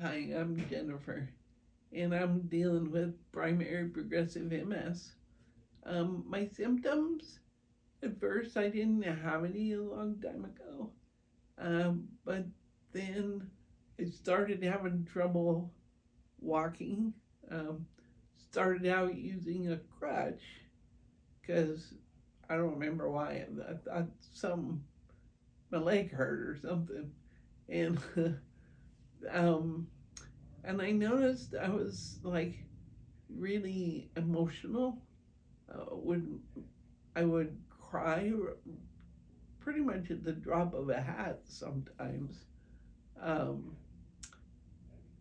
Hi, I'm Jennifer, and I'm dealing with primary progressive MS. My symptoms, at first, I didn't have any a long time ago, but then I started having trouble walking. Um, Started out using a crutch because I don't remember why. I thought my leg hurt or something, and um, and I noticed I was like really emotional. Would I would cry pretty much at the drop of a hat sometimes, um,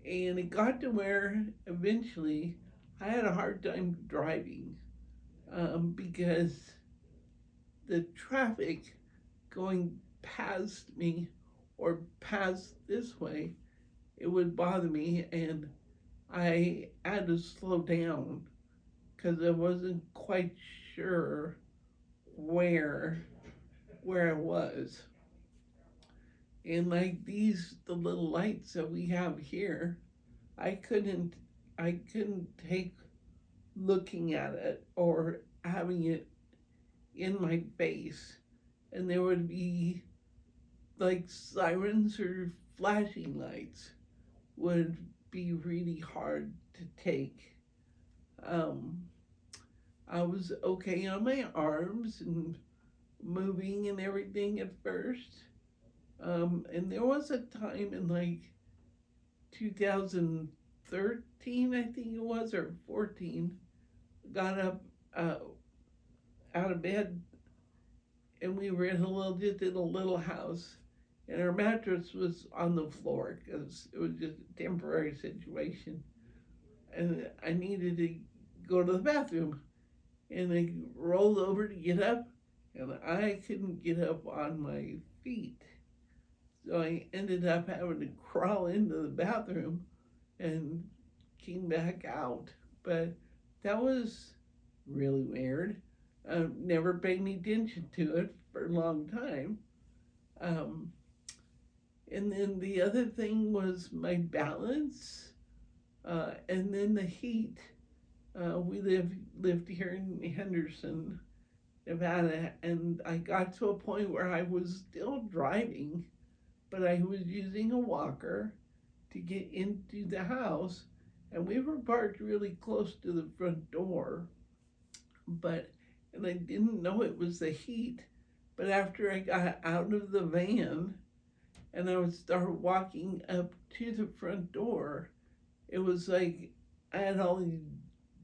and it got to where eventually I had a hard time driving because the traffic going past me or past this way, it would bother me, and I had to slow down because I wasn't quite sure where I was. And like the little lights that we have here, I couldn't take looking at it or having it in my face, and there would be like sirens or flashing lights would be really hard to take. Um, I was okay on my arms and moving and everything at first. And there was a time in like 2013, I think it was, or 14, got up uh, out of bed, and we were just in a little house, and our mattress was on the floor because it was just a temporary situation. And I needed to go to the bathroom, and I rolled over to get up, and I couldn't get up on my feet. So I ended up having to crawl into the bathroom and came back out. But that was really weird. Never paid any attention to it for a long time. Um, and then the other thing was my balance, and then the heat. We lived here in Henderson, Nevada, and I got to a point where I was still driving, but I was using a walker to get into the house, and we were parked really close to the front door. And I didn't know it was the heat, but after I got out of the van and I would start walking up to the front door, it was like I had all these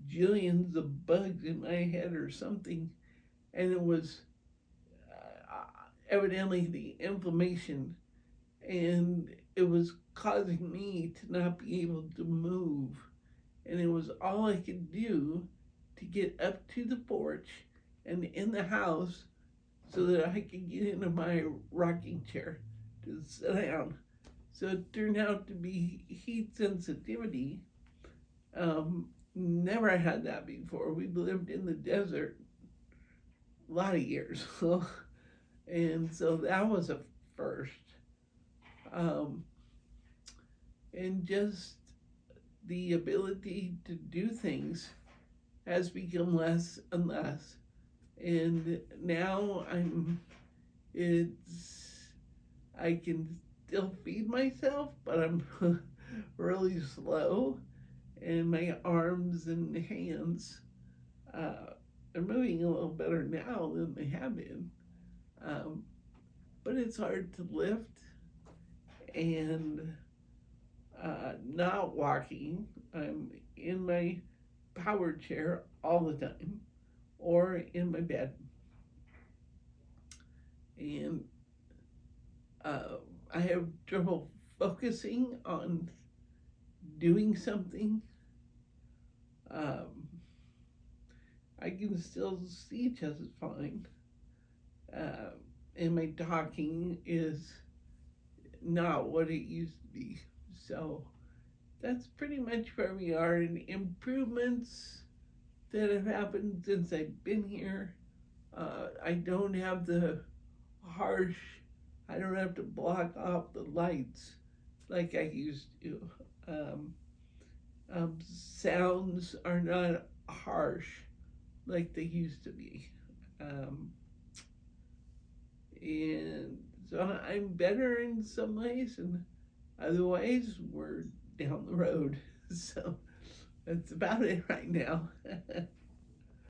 jillions of bugs in my head or something, and it was evidently the inflammation, and it was causing me to not be able to move, and it was all I could do to get up to the porch and in the house so that I could get into my rocking chair to sit down. So it turned out to be heat sensitivity. Never had that before. We lived in the desert a lot of years. And so that was a first. Um, and just the ability to do things has become less and less. And now I can still feed myself, but I'm really slow, and my arms and hands are moving a little better now than they have been. Um, but it's hard to lift, and not walking. I'm in my power chair all the time or in my bed. And I have trouble focusing on doing something. I can still see just fine. And my talking is not what it used to be. So that's pretty much where we are. And improvements that have happened since I've been here. I don't have the harsh, I don't have to block off the lights like I used to. Sounds are not harsh like they used to be. And so I'm better in some ways, and other ways we're down the road. So that's about it right now.